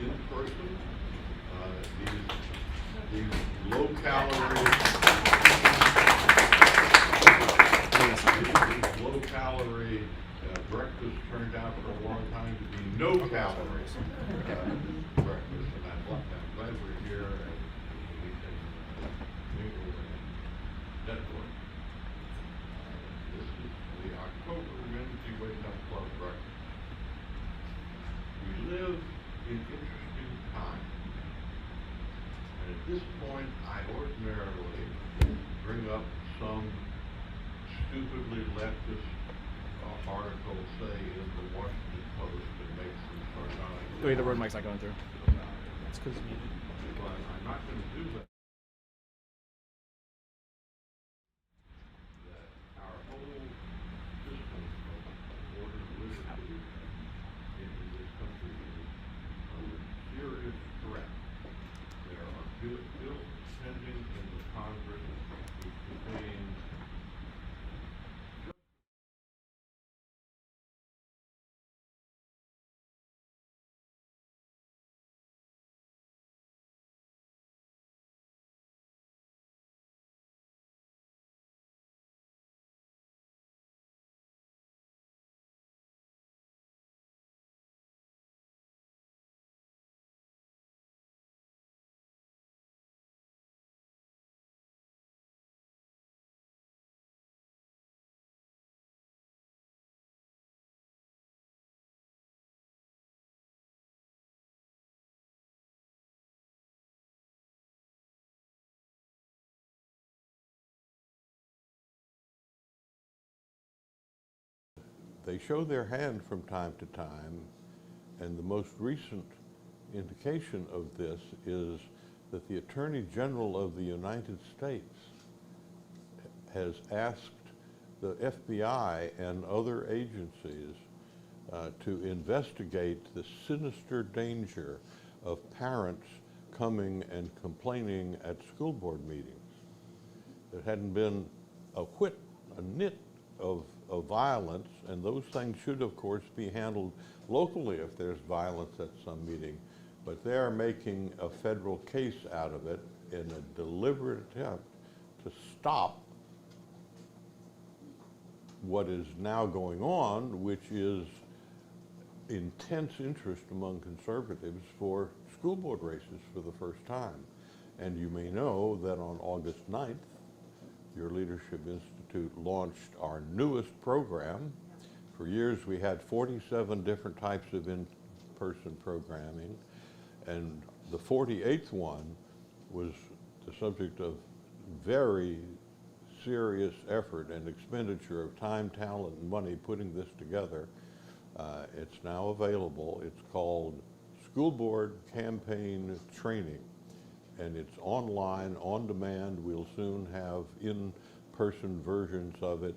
in person. These low-calorie breakfast turned out for a long time to be no-calorie breakfast, and I'm glad we're here and we can mingle and network. This is the October Wednesday Wake Up Club breakfast. We live in interesting times. And at this point, I ordinarily bring up some stupidly leftist article, say, in the Washington Post and make some sarcastic. Wait, the word mic's not going through. It's because But I'm not going to do that. That our whole system of order and liberty in this country is under serious threat. There are bills pending in the Congress which contain they show their hand from time to time, and the most recent indication of this is that the Attorney General of the United States has asked the FBI and other agencies to investigate the sinister danger of parents coming and complaining at school board meetings. There hadn't been a nit of violence, and those things should, of course, be handled locally if there's violence at some meeting. But they're making a federal case out of it in a deliberate attempt to stop what is now going on, which is intense interest among conservatives for school board races for the first time. And you may know that on August 9th, your Leadership Institute launched our newest program. For years we had 47 different types of in-person programming, and the 48th one was the subject of very serious effort and expenditure of time, talent, and money putting this together. It's now available. It's called School Board Campaign Training, and it's online, on demand. We'll soon have in-person versions of it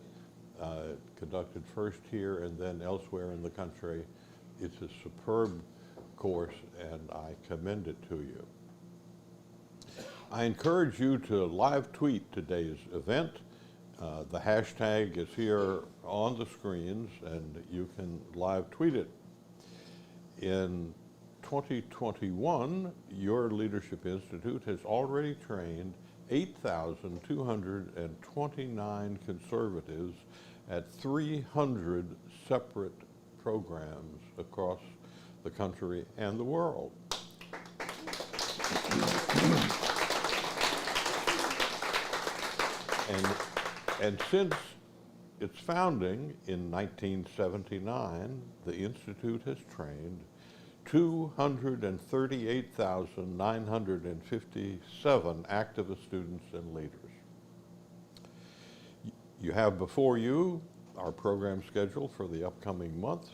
conducted first here and then elsewhere in the country. It's a superb course, and I commend it to you. I encourage you to live tweet today's event. The hashtag is here on the screens, and you can live tweet it. In 2021, your Leadership Institute has already trained 8,229 conservatives at 300 separate programs across the country and the world. And since its founding in 1979, the Institute has trained 238,957 activist students and leaders. You have before you our program schedule for the upcoming months.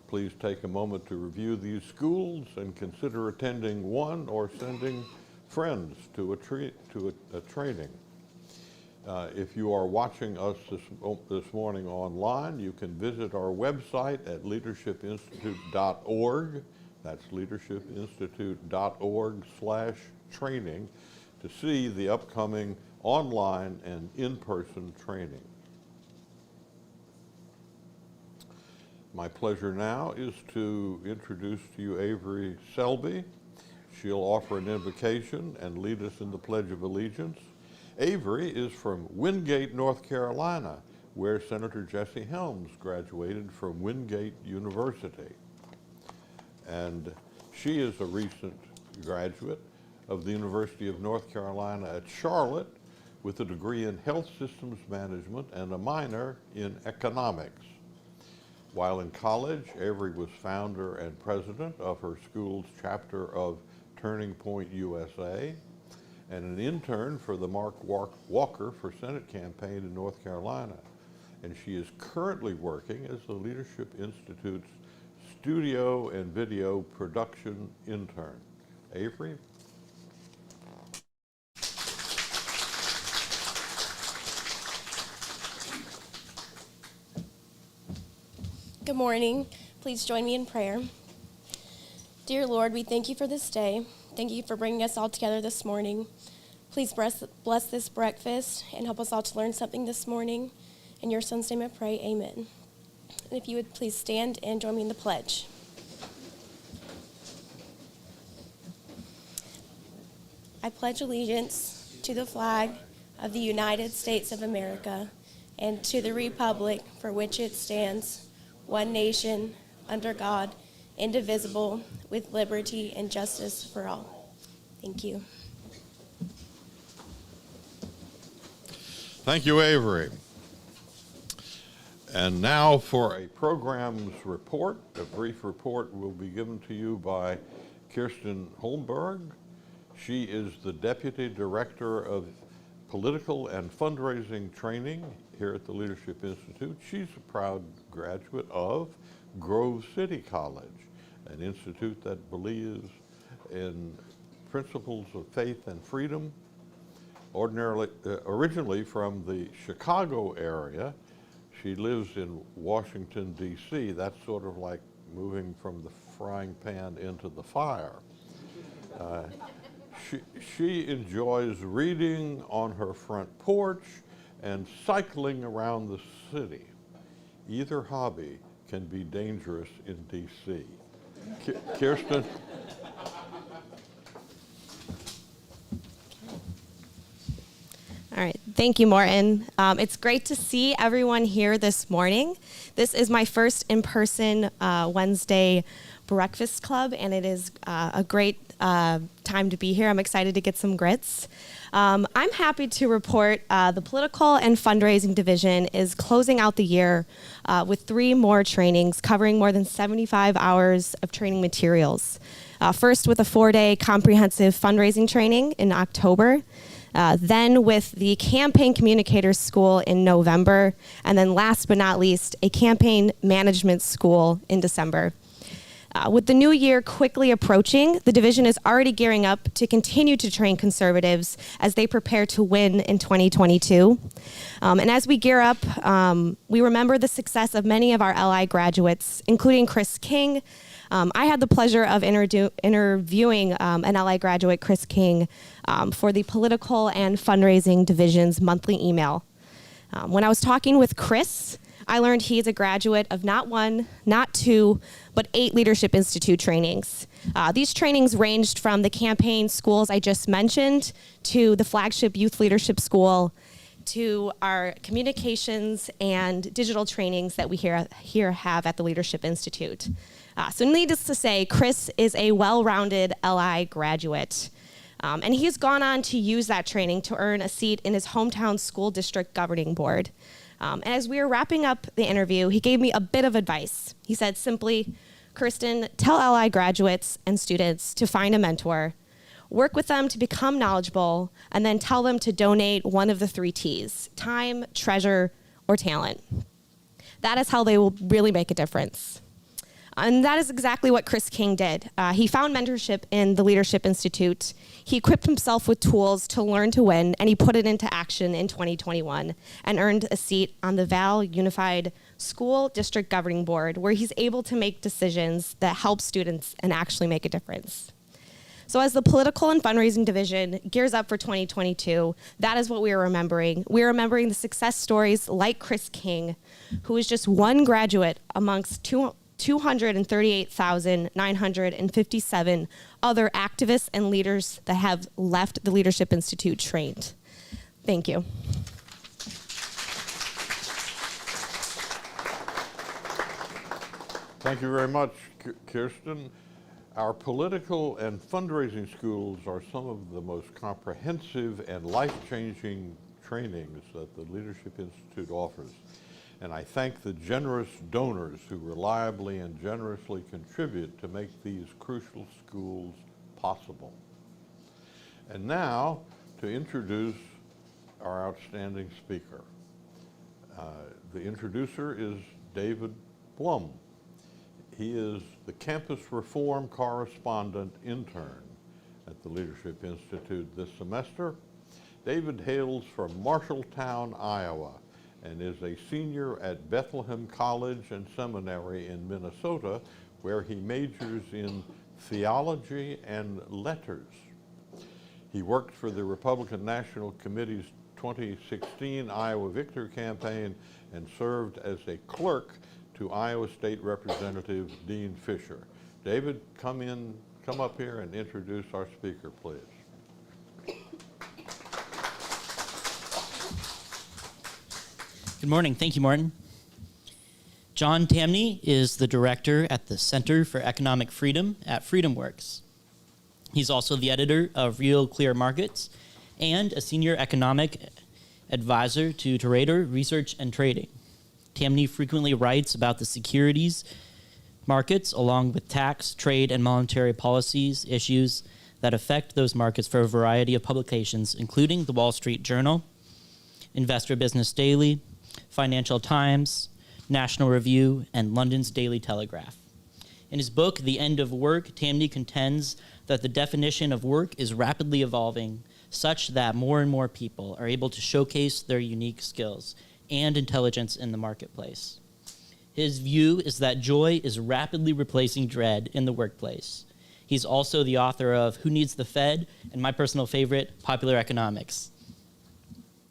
Please take a moment to review these schools and consider attending one or sending friends to a training. If you are watching us this morning online, you can visit our website at leadershipinstitute.org. That's leadershipinstitute.org/training to see the upcoming online and in-person training. My pleasure now is to introduce to you Avery Selby. She'll offer an invocation and lead us in the Pledge of Allegiance. Avery is from Wingate, North Carolina, where Senator Jesse Helms graduated from Wingate University. And she is a recent graduate of the University of North Carolina at Charlotte with a degree in Health Systems Management and a minor in Economics. While in college, Avery was founder and president of her school's chapter of Turning Point USA and an intern for the Mark Walker for Senate campaign in North Carolina. And she is currently working as the Leadership Institute's studio and video production intern. Avery? Good morning. Please join me in prayer. Dear Lord, we thank you for this day. Thank you for bringing us all together this morning. Please bless this breakfast and help us all to learn something this morning. In your son's name I pray, amen. And if you would please stand and join me in the pledge. I pledge allegiance to the flag of the United States of America and to the republic for which it stands, one nation, under God, indivisible, with liberty and justice for all. Thank you. Thank you, Avery. And now for a program's report. A brief report will be given to you by Kirsten Holmberg. She is the Deputy Director of Political and Fundraising Training here at the Leadership Institute. She's a proud graduate of Grove City College, an institute that believes in principles of faith and freedom. Originally from the Chicago area, she lives in Washington, D.C. That's sort of like moving from the frying pan into the fire. She enjoys reading on her front porch and cycling around the city. Either hobby can be dangerous in D.C. Kirsten? All right, thank you, Morton. It's great to see everyone here this morning. This is my first in-person Wednesday breakfast club, and it is a great time to be here. I'm excited to get some grits. I'm happy to report the Political and Fundraising Division is closing out the year with 3 more trainings covering more than 75 hours of training materials. First with a 4-day comprehensive fundraising training in October, then with the Campaign Communicators School in November, and then last but not least, a Campaign Management School in December. With the new year quickly approaching, the division is already gearing up to continue to train conservatives as they prepare to win in 2022. And as we gear up, we remember the success of many of our LI graduates, including Chris King. I had the pleasure of interviewing an LI graduate, Chris King, for the Political and Fundraising Division's monthly email. When I was talking with Chris, I learned he is a graduate of not 1, not 2, but 8 Leadership Institute trainings. These trainings ranged from the campaign schools I just mentioned to the flagship Youth Leadership School to our communications and digital trainings that we here have at the Leadership Institute. So needless to say, Chris is a well-rounded LI graduate. And he's gone on to use that training to earn a seat in his hometown school district governing board. And as we were wrapping up the interview, he gave me a bit of advice. He said simply, Kirsten, tell LI graduates and students to find a mentor, work with them to become knowledgeable, and then tell them to donate one of the 3 T's, time, treasure, or talent. That is how they will really make a difference. And that is exactly what Chris King did. He found mentorship in the Leadership Institute. He equipped himself with tools to learn to win, and he put it into action in 2021 and earned a seat on the Val Unified School District Governing Board, where he's able to make decisions that help students and actually make a difference. So as the political and fundraising division gears up for 2022, that is what we are remembering. We are remembering the success stories like Chris King, who is just one graduate amongst 238,957 other activists and leaders that have left the Leadership Institute trained. Thank you. Thank you very much, Kirsten. Our political and fundraising schools are some of the most comprehensive and life-changing trainings that the Leadership Institute offers. And I thank the generous donors who reliably and generously contribute to make these crucial schools possible. And now, to introduce our outstanding speaker. The introducer is David Plum. He is the Campus Reform Correspondent Intern at the Leadership Institute this semester. David hails from Marshalltown, Iowa, and is a senior at Bethlehem College and Seminary in Minnesota, where he majors in theology and letters. He worked for the Republican National Committee's 2016 Iowa Victor campaign and served as a clerk to Iowa State Representative Dean Fisher. David, come up here and introduce our speaker, please. Good morning. Thank you, Martin. John Tamney is the director at the Center for Economic Freedom at FreedomWorks. He's also the editor of RealClearMarkets and a senior economic advisor to Toreador Research Trading. Tamney frequently writes about the securities markets along with tax, trade, and monetary policies issues that affect those markets for a variety of publications, including the Wall Street Journal, Investor Business Daily, Financial Times, National Review, and London's Daily Telegraph. In his book, The End of Work, Tamney contends that the definition of work is rapidly evolving such that more and more people are able to showcase their unique skills and intelligence in the marketplace. His view is that joy is rapidly replacing dread in the workplace. He's also the author of Who Needs the Fed? And my personal favorite, Popular Economics.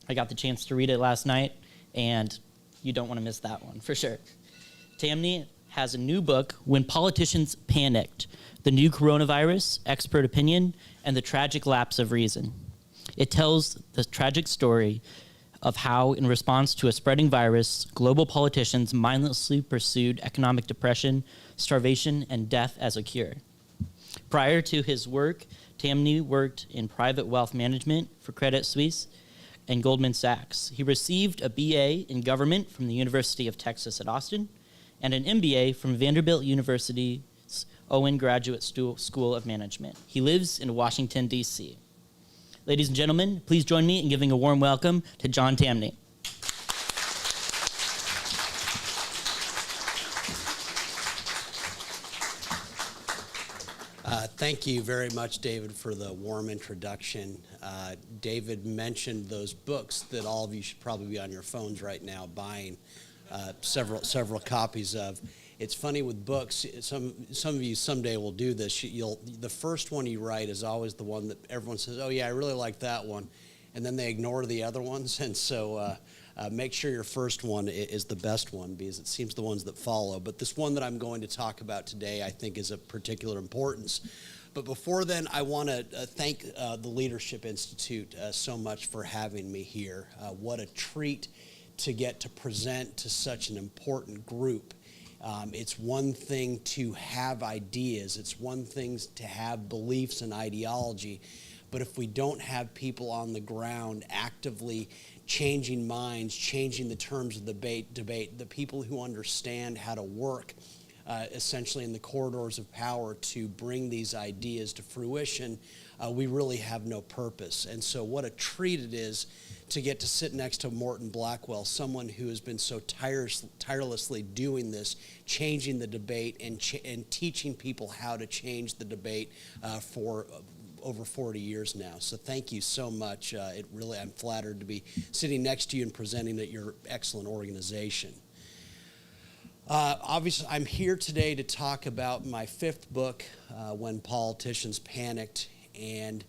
I got the chance to read it last night, and you don't want to miss that one, for sure. Tamney has a new book, When Politicians Panicked, The New Coronavirus, Expert Opinion, and the Tragic Lapse of Reason. It tells the tragic story of how, in response to a spreading virus, global politicians mindlessly pursued economic depression, starvation, and death as a cure. Prior to his work, Tamney worked in private wealth management for Credit Suisse and Goldman Sachs. He received a BA in government from the University of Texas at Austin and an MBA from Vanderbilt University's Owen Graduate School of Management. He lives in Washington, D.C. Ladies and gentlemen, please join me in giving a warm welcome to John Tamney. Thank you very much, David, for the warm introduction. David mentioned those books that all of you should probably be on your phones right now buying several copies of. It's funny with books, some of you someday will do this. The first one you write is always the one that everyone says, oh yeah, I really like that one. And then they ignore the other ones. And so make sure your first one is the best one, because it seems the ones that follow. But this one that I'm going to talk about today, I think, is of particular importance. But before then, I want to thank the Leadership Institute so much for having me here. What a treat to get to present to such an important group. It's one thing to have ideas. It's one thing to have beliefs and ideology. But if we don't have people on the ground actively changing minds, changing the terms of the debate, the people who understand how to work essentially in the corridors of power to bring these ideas to fruition, we really have no purpose. And so what a treat it is to get to sit next to Morton Blackwell, someone who has been so tirelessly doing this, changing the debate and teaching people how to change the debate for over 40 years now. So thank you so much. I'm flattered to be sitting next to you and presenting at your excellent organization. Obviously, I'm here today to talk about my fifth book, When Politicians Panicked, and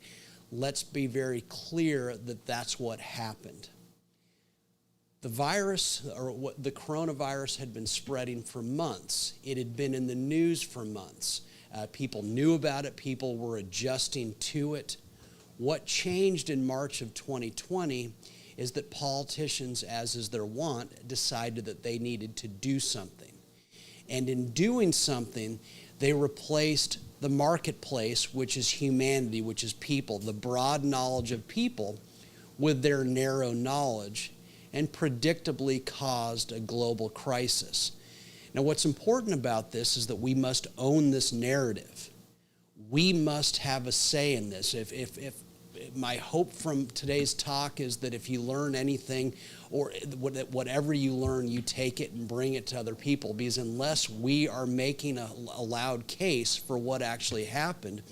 let's be very clear that that's what happened. The virus, or the coronavirus, had been spreading for months. It had been in the news for months. People knew about it. People were adjusting to it. What changed in March of 2020 is that politicians, as is their wont, decided that they needed to do something. And in doing something, they replaced the marketplace, which is humanity, which is people, the broad knowledge of people, with their narrow knowledge, and predictably caused a global crisis. Now, what's important about this is that we must own this narrative. We must have a say in this. If my hope from today's talk is that if you learn anything, or whatever you learn, you take it and bring it to other people, because unless we are making a loud case for what actually happened,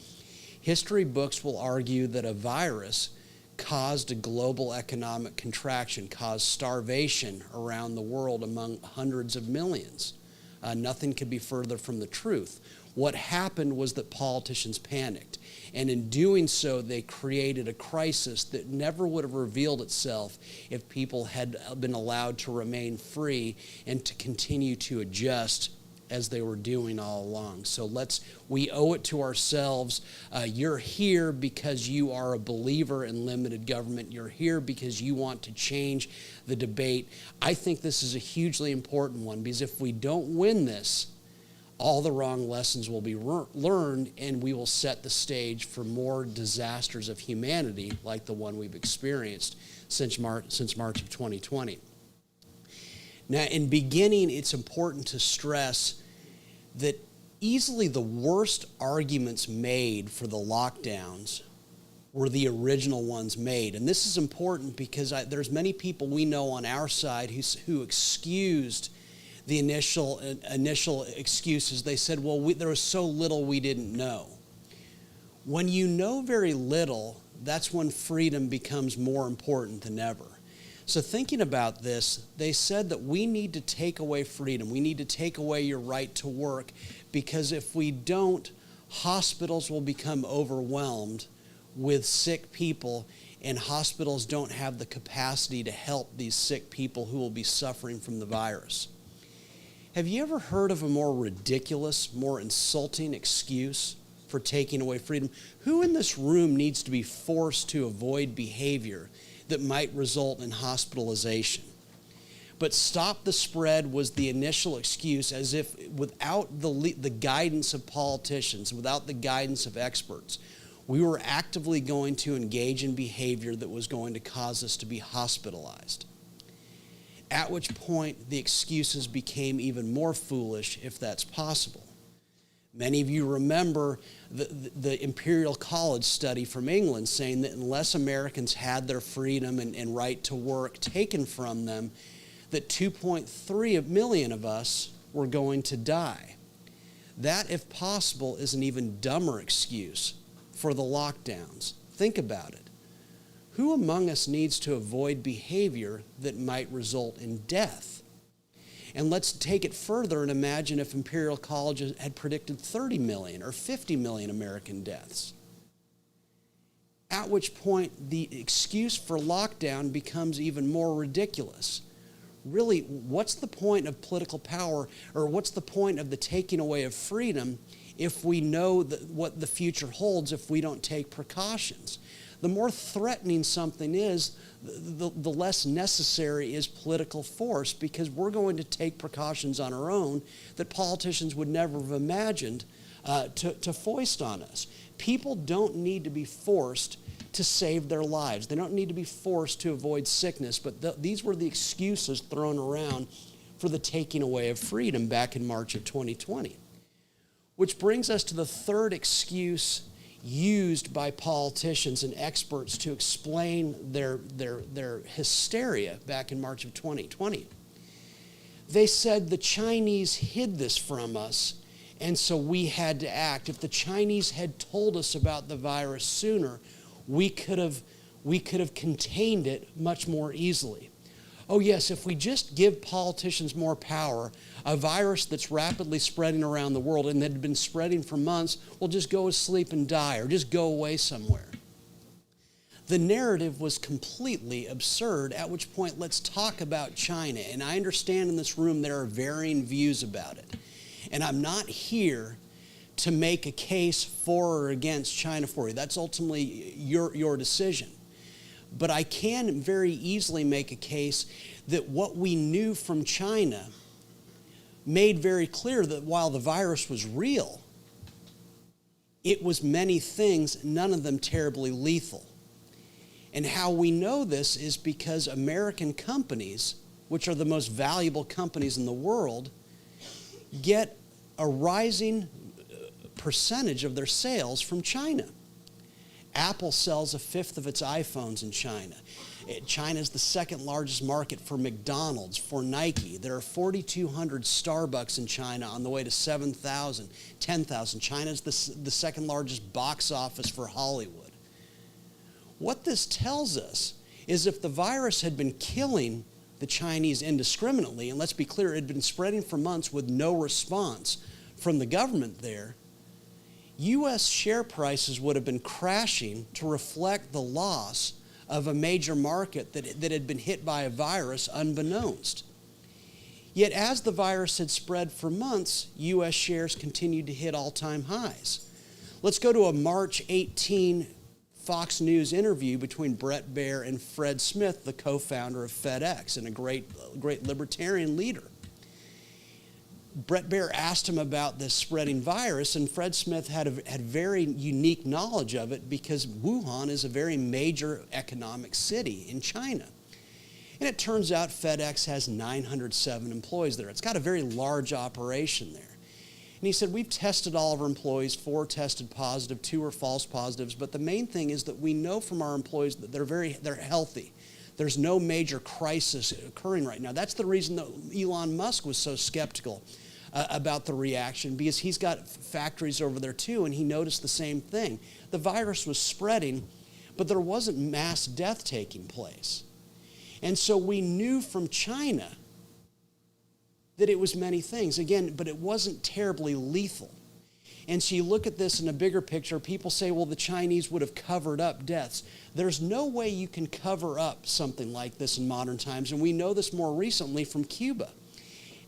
history books will argue that a virus caused a global economic contraction, caused starvation around the world among hundreds of millions. Nothing could be further from the truth. What happened was that politicians panicked, and in doing so, they created a crisis that never would have revealed itself if people had been allowed to remain free and to continue to adjust as they were doing all along. So we owe it to ourselves. You're here because you are a believer in limited government. You're here because you want to change the debate. I think this is a hugely important one, because if we don't win this, all the wrong lessons will be learned, and we will set the stage for more disasters of humanity like the one we've experienced since March of 2020. Now, in beginning, it's important to stress that easily the worst arguments made for the lockdowns were the original ones made. And this is important because there's many people we know on our side who excused the initial excuses. They said, well, there was so little we didn't know. When you know very little, that's when freedom becomes more important than ever. So thinking about this, they said that we need to take away freedom. We need to take away your right to work, because if we don't, hospitals will become overwhelmed with sick people, and hospitals don't have the capacity to help these sick people who will be suffering from the virus. Have you ever heard of a more ridiculous, more insulting excuse for taking away freedom? Who in this room needs to be forced to avoid behavior that might result in hospitalization? But stop the spread was the initial excuse, as if without the guidance of politicians, without the guidance of experts, we were actively going to engage in behavior that was going to cause us to be hospitalized. At which point, the excuses became even more foolish, if that's possible. Many of you remember the Imperial College study from England saying that unless Americans had their freedom and right to work taken from them, that 2.3 million of us were going to die. That, if possible, is an even dumber excuse for the lockdowns. Think about it. Who among us needs to avoid behavior that might result in death? And let's take it further and imagine if Imperial College had predicted 30 million or 50 million American deaths. At which point, the excuse for lockdown becomes even more ridiculous. Really, what's the point of political power, or what's the point of the taking away of freedom if we know what the future holds if we don't take precautions? The more threatening something is, the less necessary is political force, because we're going to take precautions on our own that politicians would never have imagined to foist on us. People don't need to be forced to save their lives. They don't need to be forced to avoid sickness, but these were the excuses thrown around for the taking away of freedom back in March of 2020. Which brings us to the third excuse used by politicians and experts to explain their hysteria back in March of 2020. They said the Chinese hid this from us, and so we had to act. If the Chinese had told us about the virus sooner, we could have contained it much more easily. oh yes, if we just give politicians more power, a virus that's rapidly spreading around the world and that had been spreading for months will just go to sleep and die or just go away somewhere. The narrative was completely absurd, at which point let's talk about China. And I understand in this room there are varying views about it. And I'm not here to make a case for or against China for you. That's ultimately your decision. But I can very easily make a case that what we knew from China made very clear that while the virus was real, it was many things, none of them terribly lethal. And how we know this is because American companies, which are the most valuable companies in the world, get a rising percentage of their sales from China. Apple sells 1/5 of its iPhones in China. China is the second largest market for McDonald's, for Nike. There are 4,200 Starbucks in China on the way to 7,000, 10,000. China is the second largest box office for Hollywood. What this tells us is if the virus had been killing the Chinese indiscriminately, and let's be clear, it had been spreading for months with no response from the government there, U.S. share prices would have been crashing to reflect the loss of a major market that had been hit by a virus unbeknownst. Yet as the virus had spread for months, U.S. shares continued to hit all-time highs. Let's go to a March 18 Fox News interview between Bret Baier and Fred Smith, the co-founder of FedEx and a great libertarian leader. Bret Baier asked him about this spreading virus, and Fred Smith had very unique knowledge of it because Wuhan is a very major economic city in China. And it turns out FedEx has 907 employees there. It's got a very large operation there. And he said, we've tested all of our employees, 4 tested positive, 2 are false positives, but the main thing is that we know from our employees that they're healthy. There's no major crisis occurring right now. That's the reason that Elon Musk was so skeptical about the reaction, because he's got factories over there too, and he noticed the same thing. The virus was spreading, but there wasn't mass death taking place. And so we knew from China that it was many things, again, but it wasn't terribly lethal. And so you look at this in a bigger picture, people say, well, the Chinese would have covered up deaths. There's no way you can cover up something like this in modern times, and we know this more recently from Cuba.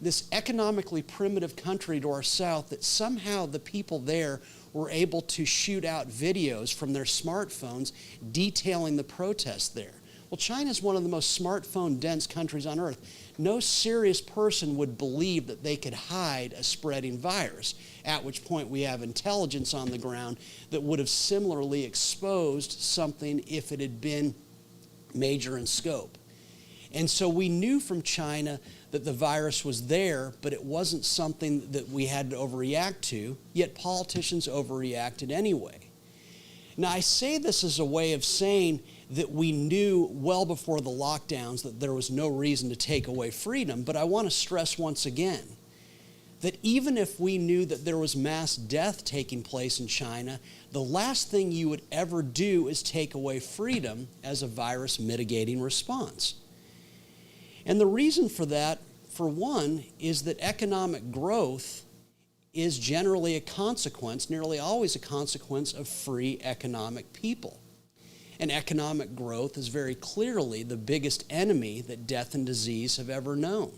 This economically primitive country to our south, that somehow the people there were able to shoot out videos from their smartphones detailing the protests there. Well, China is one of the most smartphone-dense countries on earth. No serious person would believe that they could hide a spreading virus, at which point we have intelligence on the ground that would have similarly exposed something if it had been major in scope. And so we knew from China that the virus was there, but it wasn't something that we had to overreact to, yet politicians overreacted anyway. Now, I say this as a way of saying that we knew well before the lockdowns that there was no reason to take away freedom, but I want to stress once again that even if we knew that there was mass death taking place in China, the last thing you would ever do is take away freedom as a virus mitigating response. And the reason for that, for one, is that economic growth is generally a consequence, nearly always a consequence, of free economic people. And economic growth is very clearly the biggest enemy that death and disease have ever known.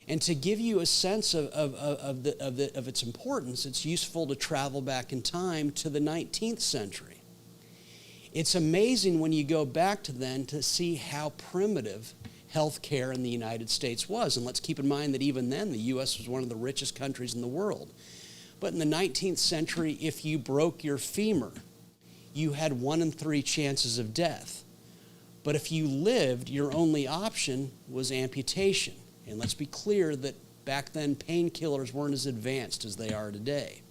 And to give you a sense of its importance, it's useful to travel back in time to the 19th century. It's amazing when you go back to then to see how primitive healthcare in the United States was. And let's keep in mind that even then, the U.S. was one of the richest countries in the world. But in the 19th century, if you broke your femur, you had 1 in 3 chances of death. But if you lived, your only option was amputation. And let's be clear that back then, painkillers weren't as advanced as they are today.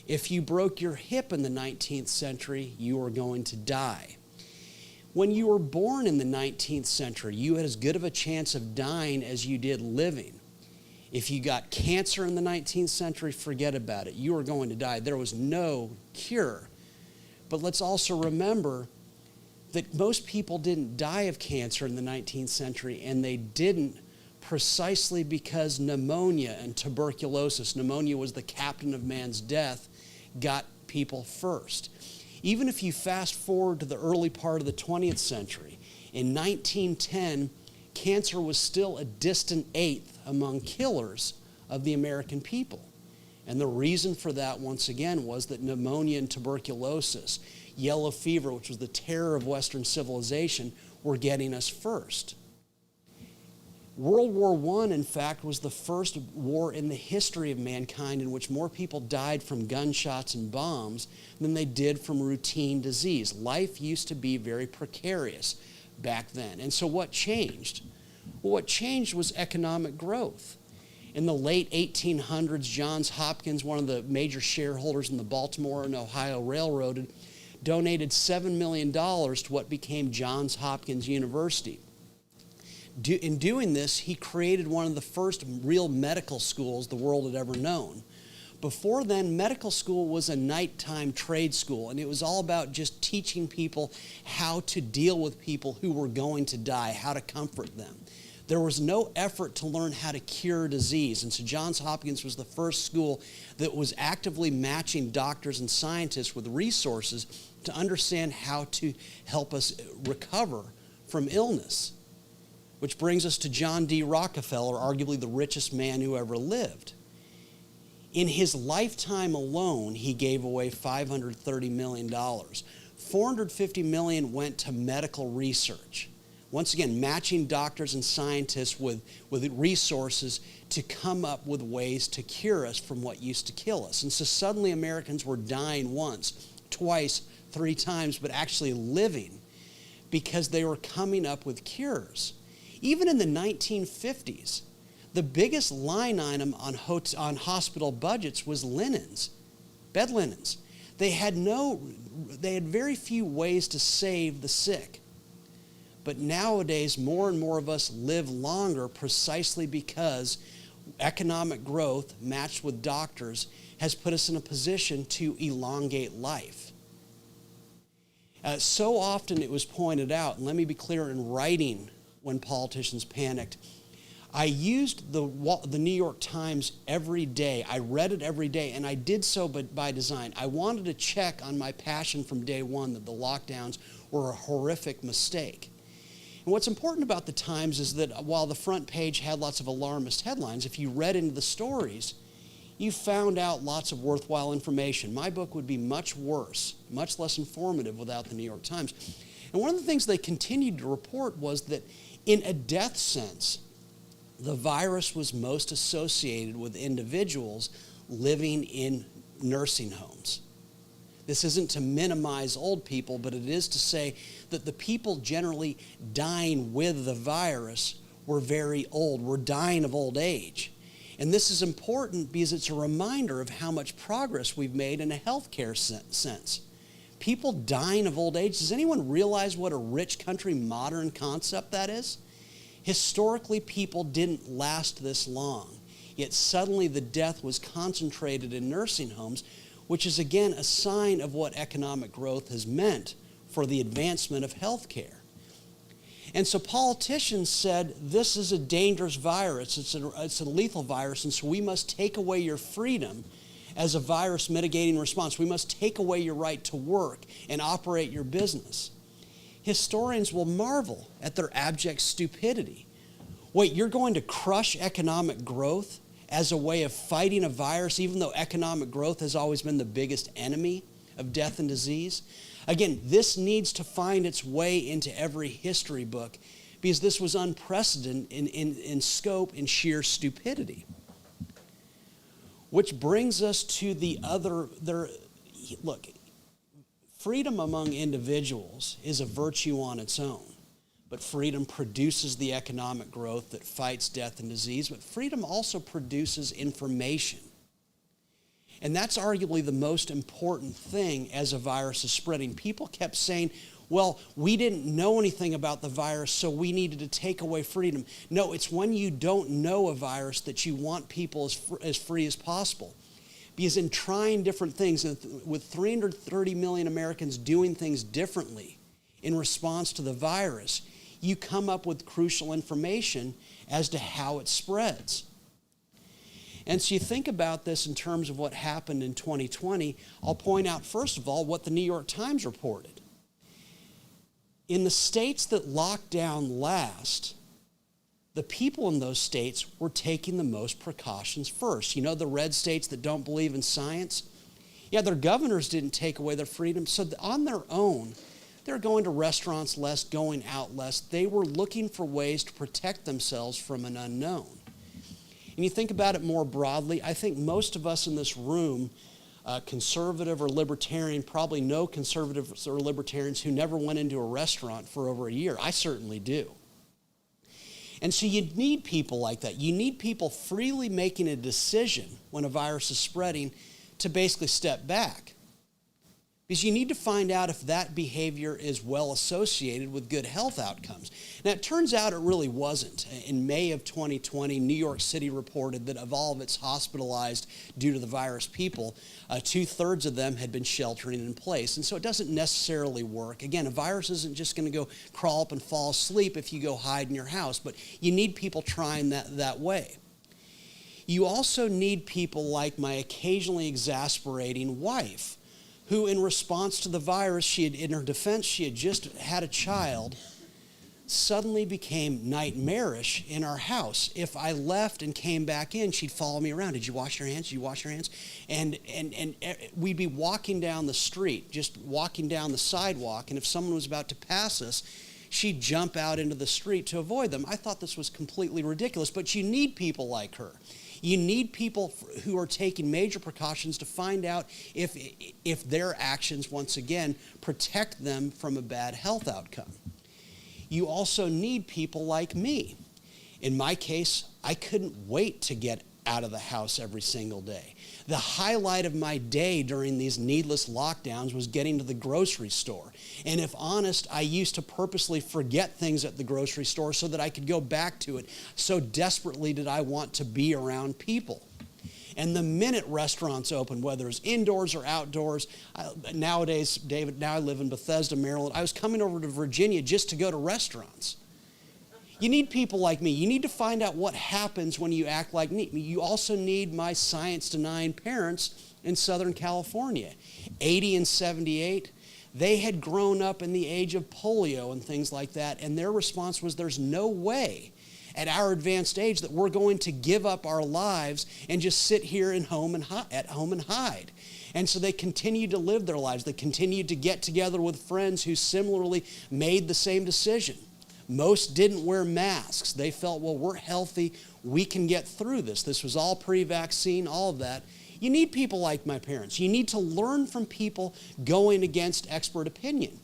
If you broke your hip in the 19th century, you were going to die. When you were born in the 19th century, you had as good of a chance of dying as you did living. If you got cancer in the 19th century, forget about it. You were going to die. There was no cure. But let's also remember that most people didn't die of cancer in the 19th century, and they didn't precisely because pneumonia and tuberculosis, pneumonia was the captain of man's death, got people first. Even if you fast forward to the early part of the 20th century, in 1910, cancer was still a distant eighth among killers of the American people. And the reason for that, once again, was that pneumonia and tuberculosis, yellow fever, which was the terror of Western civilization, were getting us first. World War I, in fact, was the first war in the history of mankind in which more people died from gunshots and bombs than they did from routine disease. Life used to be very precarious back then. And so what changed? Well, what changed was economic growth. In the late 1800s, Johns Hopkins, one of the major shareholders in the Baltimore and Ohio Railroad, donated $7 million to what became Johns Hopkins University. In doing this, he created one of the first real medical schools the world had ever known. Before then, medical school was a nighttime trade school, and it was all about just teaching people how to deal with people who were going to die, how to comfort them. There was no effort to learn how to cure disease, and so Johns Hopkins was the first school that was actively matching doctors and scientists with resources to understand how to help us recover from illness. Which brings us to John D Rockefeller, arguably the richest man who ever lived. In his lifetime alone, he gave away $530 million. $450 million went to medical research. Once again, matching doctors and scientists with resources to come up with ways to cure us from what used to kill us. And so suddenly Americans were dying once, twice, 3 times, but actually living because they were coming up with cures. Even in the 1950s, the biggest line item on hospital budgets was linens, bed linens. They had very few ways to save the sick. But nowadays, more and more of us live longer precisely because economic growth matched with doctors has put us in a position to elongate life. So often it was pointed out, and let me be clear, in writing when politicians panicked, I used the New York Times every day. I read it every day, and I did so by design. I wanted to check on my passion from day one that the lockdowns were a horrific mistake. And what's important about the Times is that while the front page had lots of alarmist headlines, if you read into the stories, you found out lots of worthwhile information. My book would be much worse, much less informative without the New York Times. And one of the things they continued to report was that in a death sense, the virus was most associated with individuals living in nursing homes. This isn't to minimize old people, but it is to say that the people generally dying with the virus were very old, were dying of old age. And this is important because it's a reminder of how much progress we've made in a healthcare sense. People dying of old age, does anyone realize what a rich country modern concept that is? Historically, people didn't last this long, yet suddenly the death was concentrated in nursing homes, which is again a sign of what economic growth has meant for the advancement of healthcare. And so politicians said, this is a dangerous virus, it's a lethal virus, and so we must take away your freedom as a virus mitigating response. We must take away your right to work and operate your business. Historians will marvel at their abject stupidity. Wait, you're going to crush economic growth as a way of fighting a virus, even though economic growth has always been the biggest enemy of death and disease? Again, this needs to find its way into every history book because this was unprecedented in scope and sheer stupidity. Which brings us to the other, look, freedom among individuals is a virtue on its own, but freedom produces the economic growth that fights death and disease, but freedom also produces information. And that's arguably the most important thing as a virus is spreading. People kept saying, well, we didn't know anything about the virus, so we needed to take away freedom. No, it's when you don't know a virus that you want people as free as possible. Because in trying different things, with 330 million Americans doing things differently, in response to the virus, you come up with crucial information as to how it spreads. And so you think about this in terms of what happened in 2020. I'll point out, first of all, what the New York Times reported. In the states that locked down last, the people in those states were taking the most precautions first. You know, the red states that don't believe in science? Yeah, their governors didn't take away their freedom. So on their own, they're going to restaurants less, going out less. They were looking for ways to protect themselves from an unknown. And you think about it more broadly, I think most of us in this room, conservative or libertarian, probably know conservatives or libertarians who never went into a restaurant for over a year. I certainly do. And so you need people like that. You need people freely making a decision when a virus is spreading to basically step back. Because you need to find out if that behavior is well associated with good health outcomes. Now, it turns out it really wasn't. In May of 2020, New York City reported that of all of its hospitalized due to the virus people, 2/3 of them had been sheltering in place. And so it doesn't necessarily work. Again, a virus isn't just going to go crawl up and fall asleep if you go hide in your house, but you need people trying that way. You also need people like my occasionally exasperating wife, who in response to the virus, in her defense, she had just had a child, suddenly became nightmarish in our house. If I left and came back in, she'd follow me around. Did you wash your hands? Did you wash your hands? And we'd be walking down the street, just walking down the sidewalk, and if someone was about to pass us, she'd jump out into the street to avoid them. I thought this was completely ridiculous, but you need people like her. You need people who are taking major precautions to find out if their actions, once again, protect them from a bad health outcome. You also need people like me. In my case, I couldn't wait to get out of the house every single day. The highlight of my day during these needless lockdowns was getting to the grocery store. And if honest, I used to purposely forget things at the grocery store so that I could go back to it. So desperately did I want to be around people. And the minute restaurants opened, whether it's indoors or outdoors, nowadays, David, now I live in Bethesda, Maryland. I was coming over to Virginia just to go to restaurants. You need people like me. You need to find out what happens when you act like me. You also need my science-denying parents in Southern California. 80 and 78, they had grown up in the age of polio and things like that, and their response was, there's no way at our advanced age that we're going to give up our lives and just sit here at home and hide. And so they continued to live their lives. They continued to get together with friends who similarly made the same decision. Most didn't wear masks. They felt, well, we're healthy. We can get through this. This was all pre-vaccine, all of that. You need people like my parents. You need to learn from people going against expert opinion,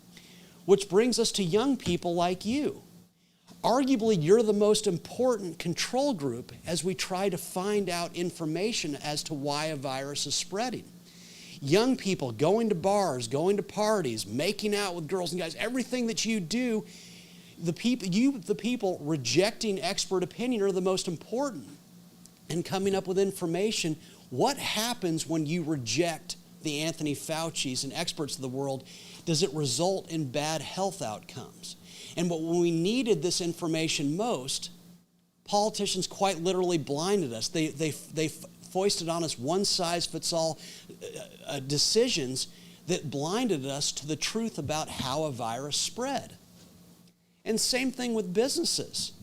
which brings us to young people like you. Arguably, you're the most important control group as we try to find out information as to why a virus is spreading. Young people going to bars, going to parties, making out with girls and guys, everything that you do, the people rejecting expert opinion are the most important. And coming up with information, what happens when you reject the Anthony Fauci's and experts of the world? Does it result in bad health outcomes? And when we needed this information most, politicians quite literally blinded us. They foisted on us one-size-fits-all decisions that blinded us to the truth about how a virus spread. And same thing with businesses.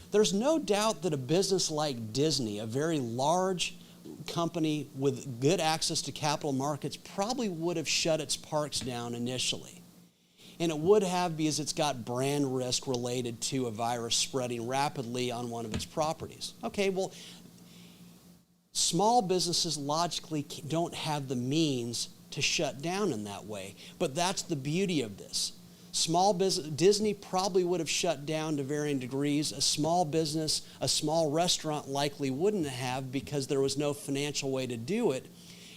There's no doubt that a business like Disney, a very large company with good access to capital markets, probably would have shut its parks down initially. And it would have because it's got brand risk related to a virus spreading rapidly on one of its properties. Okay, well, small businesses logically don't have the means to shut down in that way. But that's the beauty of this. Small business, Disney probably would have shut down to varying degrees. A small business, a small restaurant likely wouldn't have because there was no financial way to do it.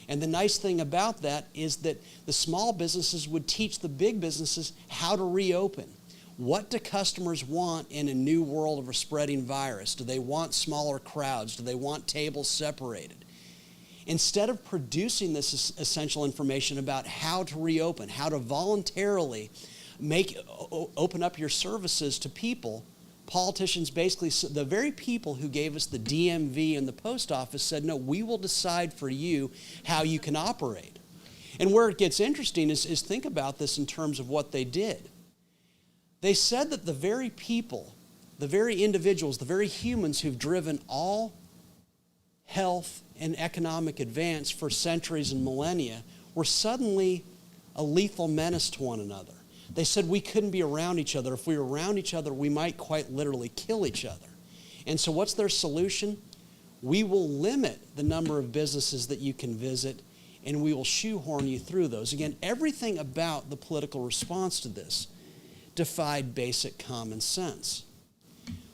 And the nice thing about that is that the small businesses would teach the big businesses how to reopen. What do customers want in a new world of a spreading virus? Do they want smaller crowds? Do they want tables separated? Instead of producing this essential information about how to reopen, how to voluntarily open up your services to people, politicians basically, the very people who gave us the DMV and the post office said, no, we will decide for you how you can operate. And where it gets interesting is think about this in terms of what they did. They said that the very people, the very individuals, the very humans who've driven all health and economic advance for centuries and millennia were suddenly a lethal menace to one another. They said we couldn't be around each other. If we were around each other, we might quite literally kill each other. And so what's their solution? We will limit the number of businesses that you can visit, and we will shoehorn you through those. Again, everything about the political response to this defied basic common sense.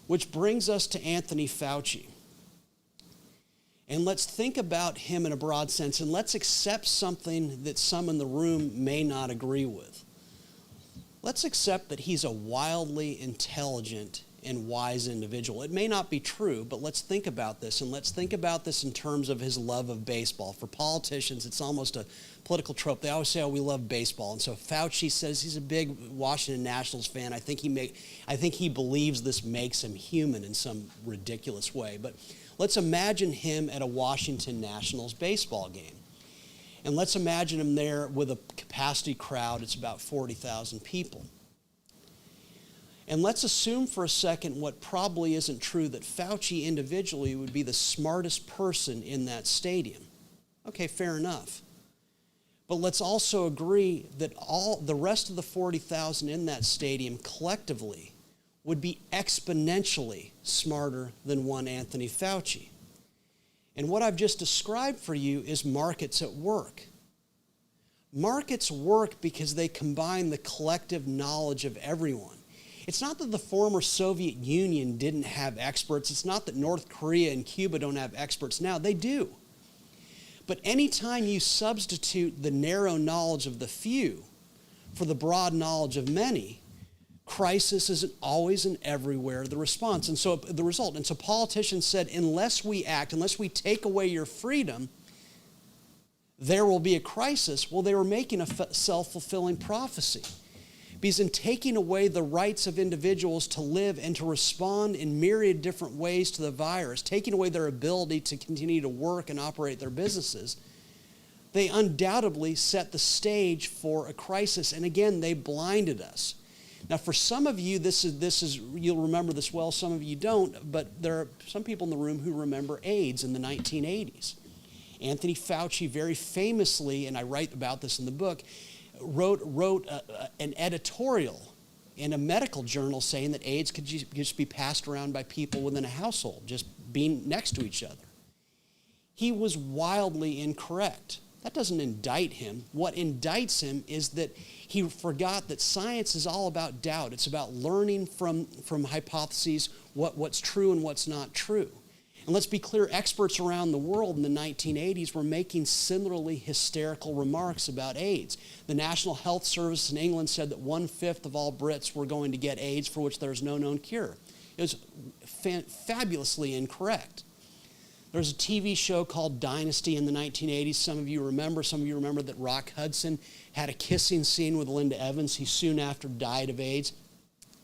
Which brings us to Anthony Fauci. And let's think about him in a broad sense, and let's accept something that some in the room may not agree with. Let's accept that he's a wildly intelligent and wise individual. It may not be true, but let's think about this, and let's think about this in terms of his love of baseball. For politicians, it's almost a political trope. They always say, oh, we love baseball. And so Fauci says he's a big Washington Nationals fan. I think he believes this makes him human in some ridiculous way. But let's imagine him at a Washington Nationals baseball game. And let's imagine him there with a capacity crowd. It's about 40,000 people. And let's assume for a second what probably isn't true, that Fauci individually would be the smartest person in that stadium. Okay, fair enough. But let's also agree that all the rest of the 40,000 in that stadium collectively would be exponentially smarter than one Anthony Fauci. And what I've just described for you is markets at work. Markets work because they combine the collective knowledge of everyone. It's not that the former Soviet Union didn't have experts. It's not that North Korea and Cuba don't have experts now. They do. But anytime you substitute the narrow knowledge of the few for the broad knowledge of many, crisis isn't always and everywhere the response. And so the result. And so politicians said, unless we act, unless we take away your freedom, there will be a crisis. Well, they were making a self-fulfilling prophecy. Because in taking away the rights of individuals to live and to respond in myriad different ways to the virus, taking away their ability to continue to work and operate their businesses, they undoubtedly set the stage for a crisis. And again, they blinded us. Now, for some of you, this is you'll remember this well. Some of you don't, but there are some people in the room who remember AIDS in the 1980s. Anthony Fauci very famously, and I write about this in the book, wrote an editorial in a medical journal saying that AIDS could just be passed around by people within a household, just being next to each other. He was wildly incorrect. That doesn't indict him. What indicts him is that he forgot that science is all about doubt. It's about learning from hypotheses what's true and what's not true. And let's be clear, experts around the world in the 1980s were making similarly hysterical remarks about AIDS. The National Health Service in England said that 1/5 of all Brits were going to get AIDS, for which there's no known cure. It was fabulously incorrect. There was a TV show called Dynasty in the 1980s. Some of you remember that Rock Hudson had a kissing scene with Linda Evans. He soon after died of AIDS.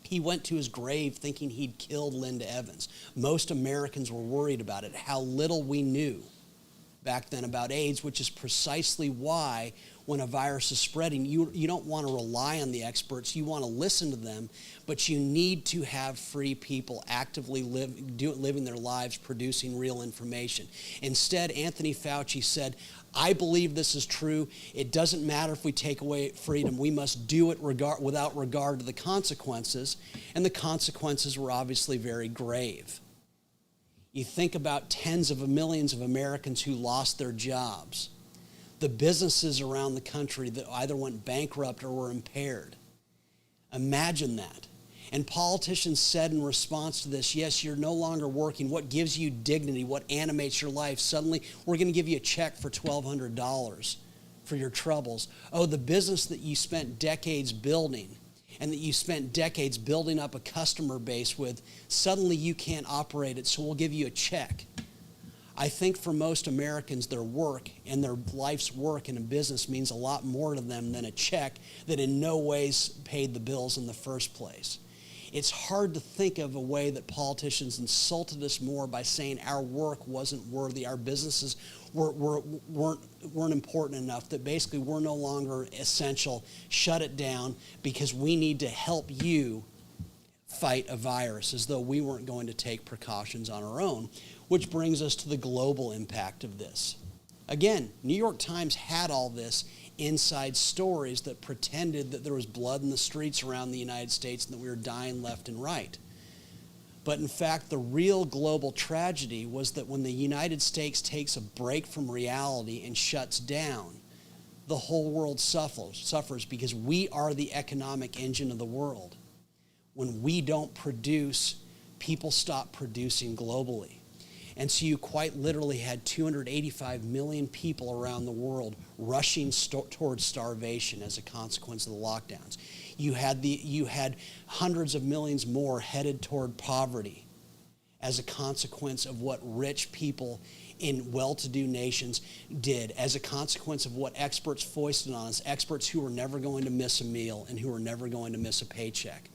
He went to his grave thinking he'd killed Linda Evans. Most Americans were worried about it, how little we knew back then about AIDS, which is precisely why when a virus is spreading, you don't want to rely on the experts. You want to listen to them, but you need to have free people actively living their lives, producing real information. Instead, Anthony Fauci said, I believe this is true. It doesn't matter if we take away freedom. We must do it without regard to the consequences. And the consequences were obviously very grave. You think about tens of millions of Americans who lost their jobs. The businesses around the country that either went bankrupt or were impaired. Imagine that. And politicians said in response to this, yes, you're no longer working. What gives you dignity? What animates your life? Suddenly, we're going to give you a check for $1,200 for your troubles. Oh, the business that you spent decades building and that you spent decades building up a customer base with, suddenly you can't operate it, so we'll give you a check. I think for most Americans, their work and their life's work in a business means a lot more to them than a check that in no ways paid the bills in the first place. It's hard to think of a way that politicians insulted us more by saying our work wasn't worthy, our businesses weren't important enough, that basically we're no longer essential, shut it down because we need to help you fight a virus, as though we weren't going to take precautions on our own, which brings us to the global impact of this. Again, New York Times had all this inside stories that pretended that there was blood in the streets around the United States and that we were dying left and right. But in fact, the real global tragedy was that when the United States takes a break from reality and shuts down, the whole world suffers because we are the economic engine of the world. When we don't produce, people stop producing globally. And so you quite literally had 285 million people around the world rushing towards starvation as a consequence of the lockdowns. You had hundreds of millions more headed toward poverty as a consequence of what rich people in well-to-do nations did, as a consequence of what experts foisted on us, experts who were never going to miss a meal and who were never going to miss a paycheck.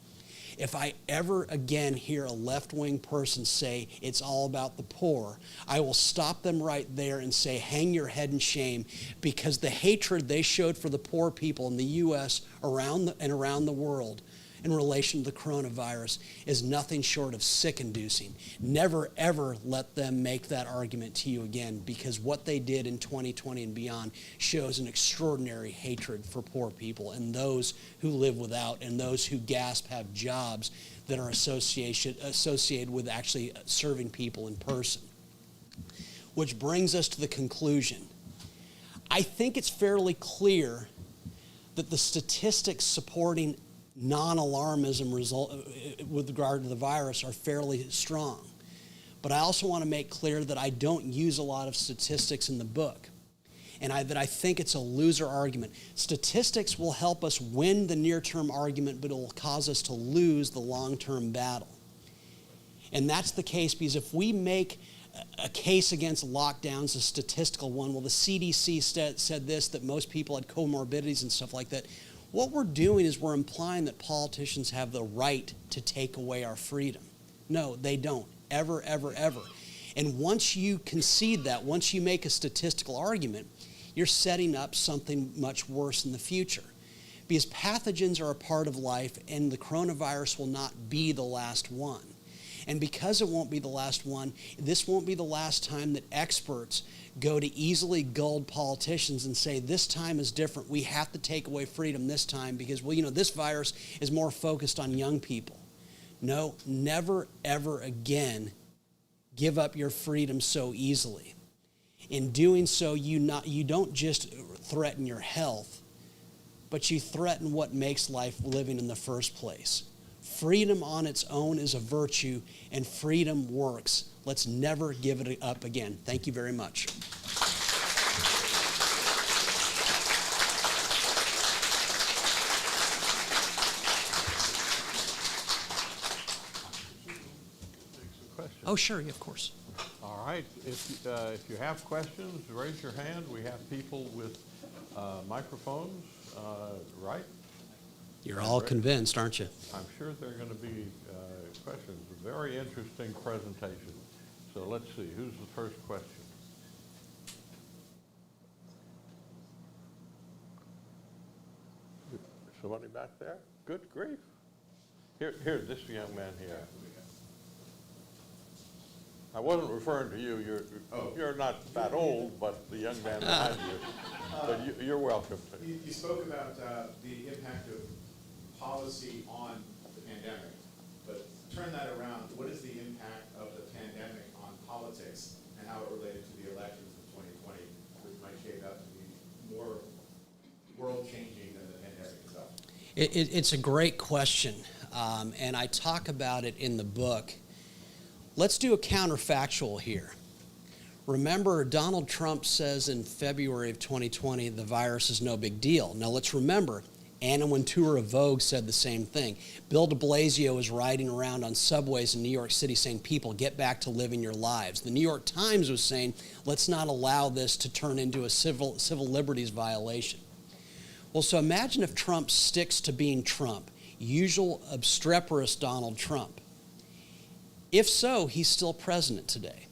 If I ever again hear a left-wing person say it's all about the poor, I will stop them right there and say, hang your head in shame, because the hatred they showed for the poor people in the U.S. around the world in relation to the coronavirus is nothing short of sick-inducing. Never, ever let them make that argument to you again, because what they did in 2020 and beyond shows an extraordinary hatred for poor people and those who live without and those who gasp have jobs that are associated with actually serving people in person. Which brings us to the conclusion. I think it's fairly clear that the statistics supporting non-alarmism with regard to the virus are fairly strong. But I also want to make clear that I don't use a lot of statistics in the book, and that I think it's a loser argument. Statistics will help us win the near-term argument, but it will cause us to lose the long-term battle. And that's the case because if we make a case against lockdowns, a statistical one, well, the CDC said this, that most people had comorbidities and stuff like that. What we're doing is we're implying that politicians have the right to take away our freedom. No, they don't. Ever, ever, ever. And once you concede that, once you make a statistical argument, you're setting up something much worse in the future. Because pathogens are a part of life, and the coronavirus will not be the last one. And because it won't be the last one, this won't be the last time that experts go to easily gulled politicians and say, this time is different. We have to take away freedom this time because, well, this virus is more focused on young people. No, never, ever again give up your freedom so easily. In doing so, you don't just threaten your health, but you threaten what makes life living in the first place. Freedom on its own is a virtue, and freedom works. Let's never give it up again. Thank you very much. Oh, sure, of course. All right, if you have questions, raise your hand. We have people with microphones, right? You're all convinced, aren't you? I'm sure there are going to be questions. Very interesting presentation. So let's see, who's the first question? Somebody back there? Good grief. Here, this young man here. I wasn't referring to you. You're not that old, but the young man behind you. But you're welcome. You spoke about the impact of policy on the pandemic, but turn that around. What is the impact of the pandemic on politics and how it related to the elections of 2020, which might shape out to be more world-changing than the pandemic itself? It's a great question, and I talk about it in the book. Let's do a counterfactual here. Remember, Donald Trump says in February of 2020, the virus is no big deal. Now let's remember, Anna Wintour of Vogue said the same thing. Bill de Blasio was riding around on subways in New York City saying, people, get back to living your lives. The New York Times was saying, let's not allow this to turn into a civil liberties violation. Well, so imagine if Trump sticks to being Trump, usual obstreperous Donald Trump. If so, he's still president today.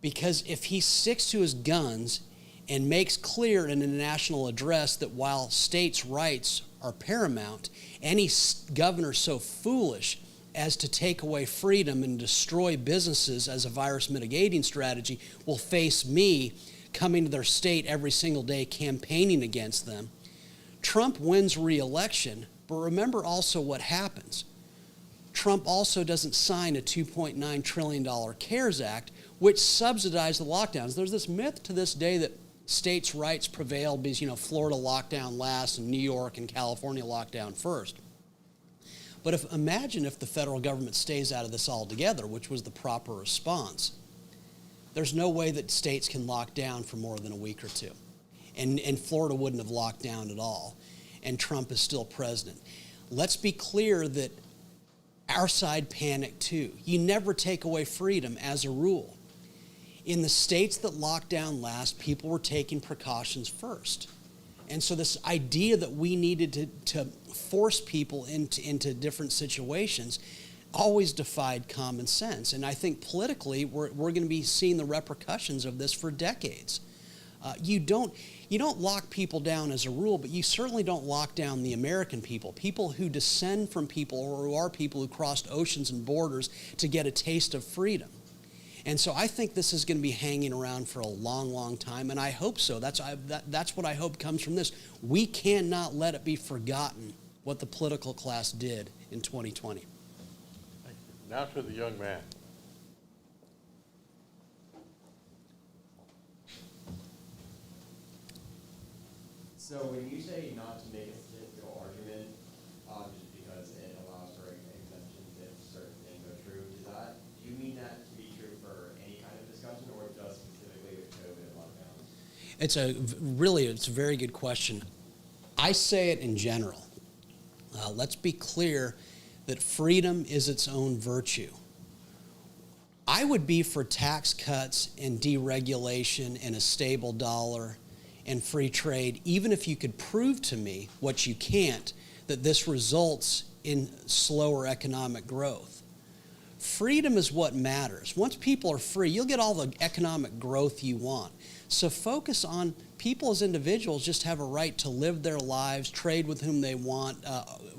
Because if he sticks to his guns and makes clear in a national address that while states' rights are paramount, any governor so foolish as to take away freedom and destroy businesses as a virus mitigating strategy will face me coming to their state every single day campaigning against them. Trump wins re-election, but remember also what happens. Trump also doesn't sign a $2.9 trillion CARES Act, which subsidized the lockdowns. There's this myth to this day that states' rights prevail because, Florida locked down last and New York and California locked down first. But imagine if the federal government stays out of this altogether, which was the proper response. There's no way that states can lock down for more than a week or two. And Florida wouldn't have locked down at all. And Trump is still president. Let's be clear that our side panicked too. You never take away freedom as a rule. In the states that locked down last, people were taking precautions first. And so this idea that we needed to force people into different situations always defied common sense. And I think politically, we're going to be seeing the repercussions of this for decades. You don't lock people down as a rule, but you certainly don't lock down the American people who descend from people or who are people who crossed oceans and borders to get a taste of freedom. And so I think this is going to be hanging around for a long, long time, and I hope so. That's what I hope comes from this. We cannot let it be forgotten what the political class did in 2020. Thank you. Now to the young man. So when you say not to make a statistical argument, just because it allows for exemptions if certain things are true, do you mean that to be true for any kind of discussion or just specifically with COVID lockdowns? It's a very good question. I say it in general. Let's be clear that freedom is its own virtue. I would be for tax cuts and deregulation and a stable dollar and free trade, even if you could prove to me, what you can't, that this results in slower economic growth. Freedom is what matters. Once people are free, you'll get all the economic growth you want. So focus on people as individuals just have a right to live their lives, trade with whom they want,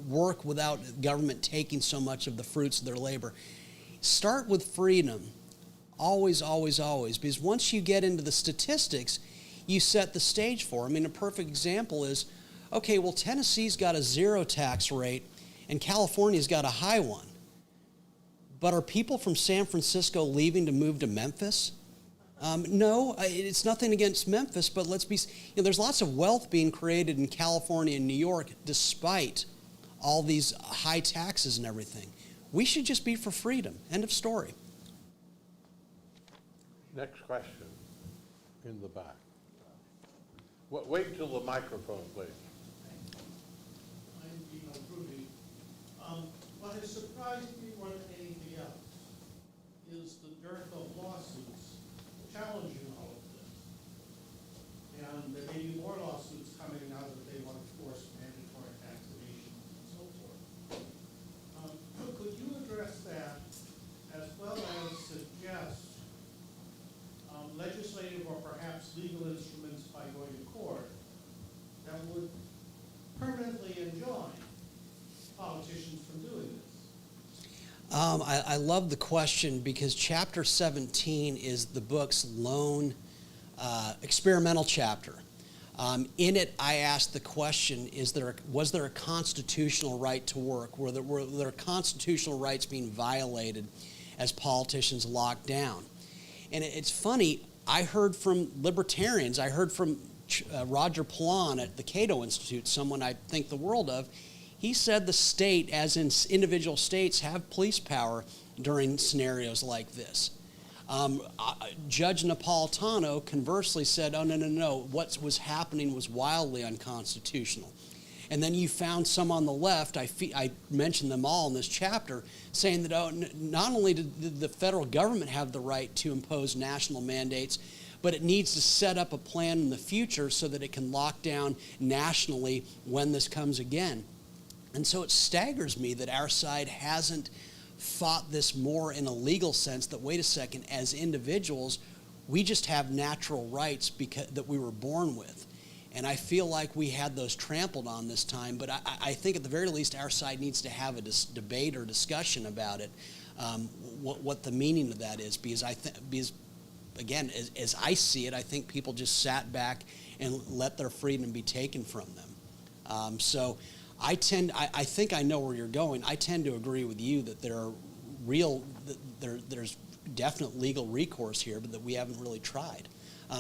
work without government taking so much of the fruits of their labor. Start with freedom, always, always, always, because once you get into the statistics, you set the stage for. I mean, a perfect example is, okay, well, Tennessee's got a zero tax rate and California's got a high one. But are people from San Francisco leaving to move to Memphis? No, it's nothing against Memphis, but there's lots of wealth being created in California and New York despite all these high taxes and everything. We should just be for freedom. End of story. Next question in the back. Wait until the microphone, please. I'm Dino Trudy. What has surprised me more than anything else is the dearth of lawsuits challenging all of this. And there may be more lawsuits coming now that they want to force mandatory vaccination and so forth. Could you address that as well as suggest legislative or perhaps legal instruments by going to court that would permanently enjoin politicians from doing this? I love the question because Chapter 17 is the book's lone experimental chapter. In it, I asked the question, was there a constitutional right to work? Were there constitutional rights being violated as politicians locked down? And it's funny, I heard from libertarians, I heard from Roger Plum at the Cato Institute, someone I think the world of. He said the state, as in individual states, have police power during scenarios like this. Judge Napolitano conversely said, oh, no, what was happening was wildly unconstitutional. And then you found some on the left, I mentioned them all in this chapter, saying that not only did the federal government have the right to impose national mandates, but it needs to set up a plan in the future so that it can lock down nationally when this comes again. And so it staggers me that our side hasn't fought this more in a legal sense, that wait a second, as individuals, we just have natural rights that we were born with. And I feel like we had those trampled on this time, but I think at the very least our side needs to have a debate or discussion about it, what the meaning of that is, because again, as I see it, I think people just sat back and let their freedom be taken from them. So I think I know where you're going. I tend to agree with you that there's definite legal recourse here, but that we haven't really tried.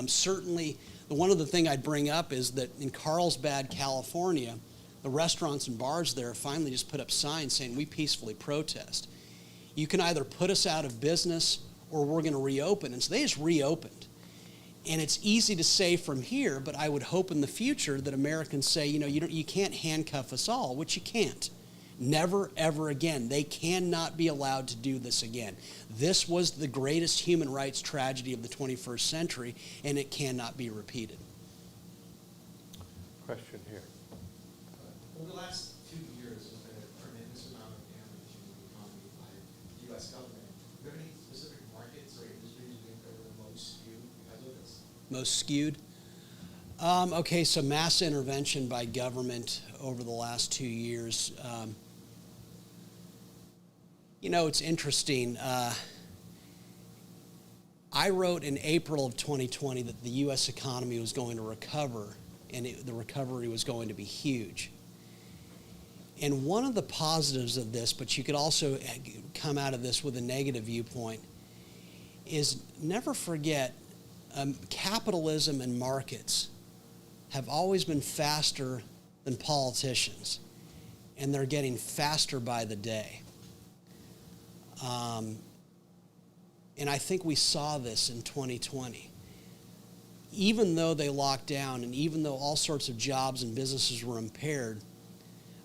Certainly, one of the things I'd bring up is that in Carlsbad, California, the restaurants and bars there finally just put up signs saying, we peacefully protest. You can either put us out of business or we're going to reopen. And so they just reopened. And it's easy to say from here, but I would hope in the future that Americans say, you can't handcuff us all, which you can't. Never, ever again. They cannot be allowed to do this again. This was the greatest human rights tragedy of the 21st century, and it cannot be repeated. Question here. Over the last 2 years, there's been a tremendous amount of damage to the economy by the U.S. government. Do you have any specific markets or industries you think are the most skewed because of this? Most skewed? Okay, so mass intervention by government over the last 2 years. It's interesting. I wrote in April of 2020 that the U.S. economy was going to recover, and the recovery was going to be huge. And one of the positives of this, but you could also come out of this with a negative viewpoint, is never forget capitalism and markets have always been faster than politicians, and they're getting faster by the day. And I think we saw this in 2020. Even though they locked down and even though all sorts of jobs and businesses were impaired,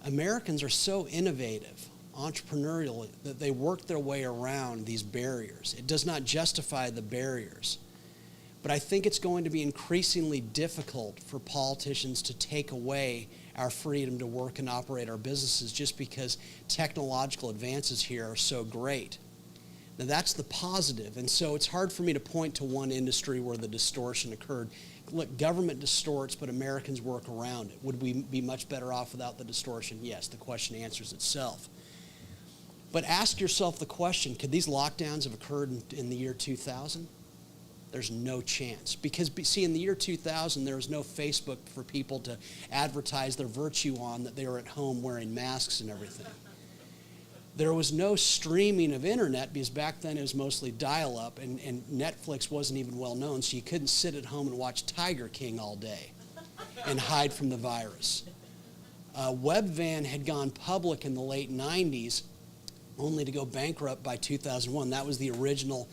Americans are so innovative, entrepreneurial, that they work their way around these barriers. It does not justify the barriers. But I think it's going to be increasingly difficult for politicians to take away our freedom to work and operate our businesses just because technological advances here are so great. Now that's the positive, and so it's hard for me to point to one industry where the distortion occurred. Look, government distorts, but Americans work around it. Would we be much better off without the distortion? Yes, the question answers itself. But ask yourself the question, could these lockdowns have occurred in the year 2000? There's no chance. Because, see, in the year 2000, there was no Facebook for people to advertise their virtue on, that they were at home wearing masks and everything. There was no streaming of internet, because back then it was mostly dial-up, and Netflix wasn't even well known, so you couldn't sit at home and watch Tiger King all day and hide from the virus. Webvan had gone public in the late 90s, only to go bankrupt by 2001. That was the original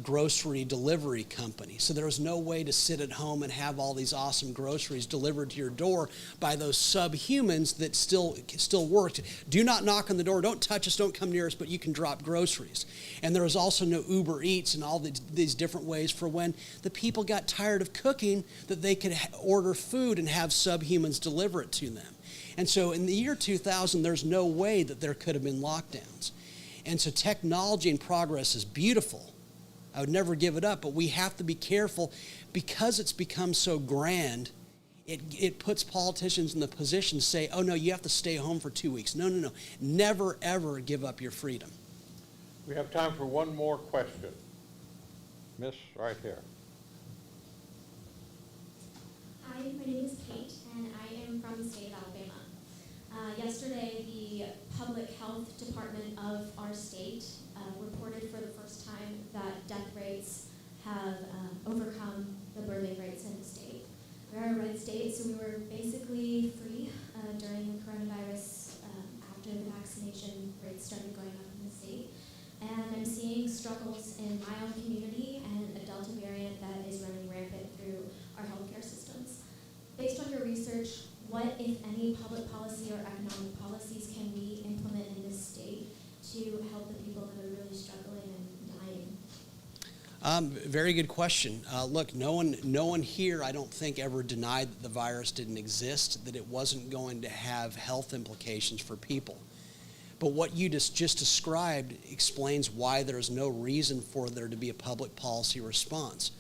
grocery delivery company. So there was no way to sit at home and have all these awesome groceries delivered to your door by those subhumans that still worked. Do not knock on the door, don't touch us, don't come near us, but you can drop groceries. And there was also no Uber Eats and all these different ways for when the people got tired of cooking, that they could order food and have subhumans deliver it to them. And so in the year 2000, there's no way that there could have been lockdowns. And so technology and progress is beautiful. I would never give it up, but we have to be careful because it's become so grand. It puts politicians in the position to say, oh no, you have to stay home for 2 weeks. No. Never, ever give up your freedom. We have time for one more question. Miss, right here. Hi, my name is Kate, and I am from the state of Alabama. Yesterday, the Public Health Department of our state reported for the first time that death rates have overcome the birthing rates in the state. We are a red state, so we were basically free during the coronavirus after the vaccination rates started going up in the state. And I'm seeing struggles in my own community and a Delta variant that is running rampant through our healthcare systems. Based on your research, what, if any, public policy Very good question. Look, no one here, I don't think, ever denied that the virus didn't exist, that it wasn't going to have health implications for people. But what you just described explains why there's no reason for there to be a public policy response.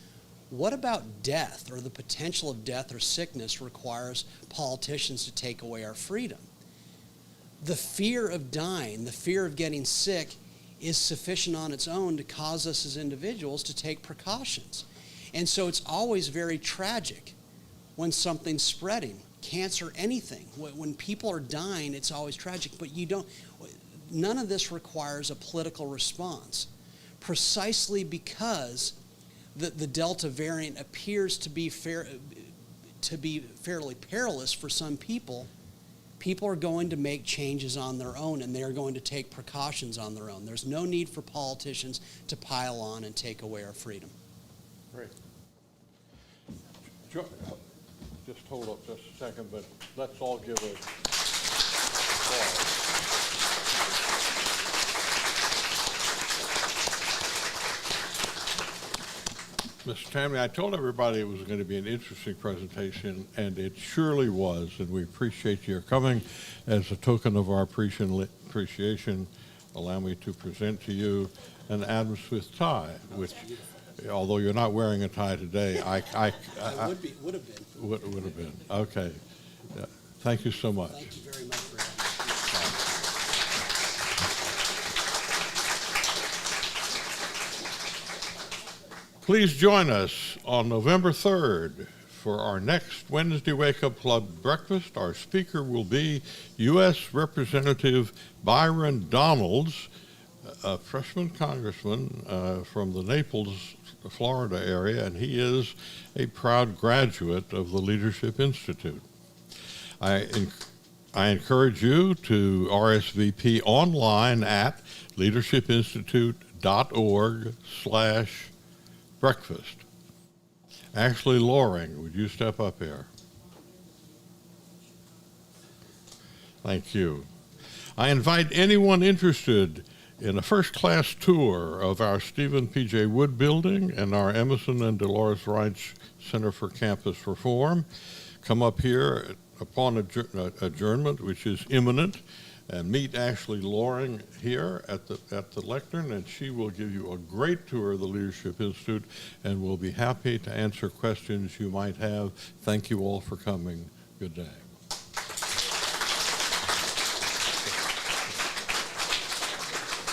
What about death, or the potential of death or sickness requires politicians to take away our freedom? The fear of dying, the fear of getting sick, is sufficient on its own to cause us as individuals to take precautions. And so it's always very tragic when something's spreading, cancer, anything. When people are dying, it's always tragic, but none of this requires a political response, precisely because the Delta variant appears to be fairly perilous for some people. People are going to make changes on their own, and they are going to take precautions on their own. There's no need for politicians to pile on and take away our freedom. Great. Just hold up just a second, but let's all give a applause. Mr. Tamney, I told everybody it was going to be an interesting presentation, and it surely was, and we appreciate your coming. As a token of our appreciation, allow me to present to you an Adam Smith tie, which, although you're not wearing a tie today, Would have been. would have been. Okay. Thank you so much. Thank you very much for having me. Please join us on November 3rd for our next Wednesday Wake Up Club breakfast. Our speaker will be U.S. Representative Byron Donalds, a freshman congressman from the Naples, Florida area, and he is a proud graduate of the Leadership Institute. I encourage you to RSVP online at leadershipinstitute.org/breakfast. Ashley Loring, would you step up here? Thank you. I invite anyone interested in a first-class tour of our Stephen P.J. Wood building and our Emerson and Dolores Reich Center for Campus Reform. Come up here upon adjournment, which is imminent, and meet Ashley Loring here at the lectern, and she will give you a great tour of the Leadership Institute, and we'll be happy to answer questions you might have. Thank you all for coming. Good day.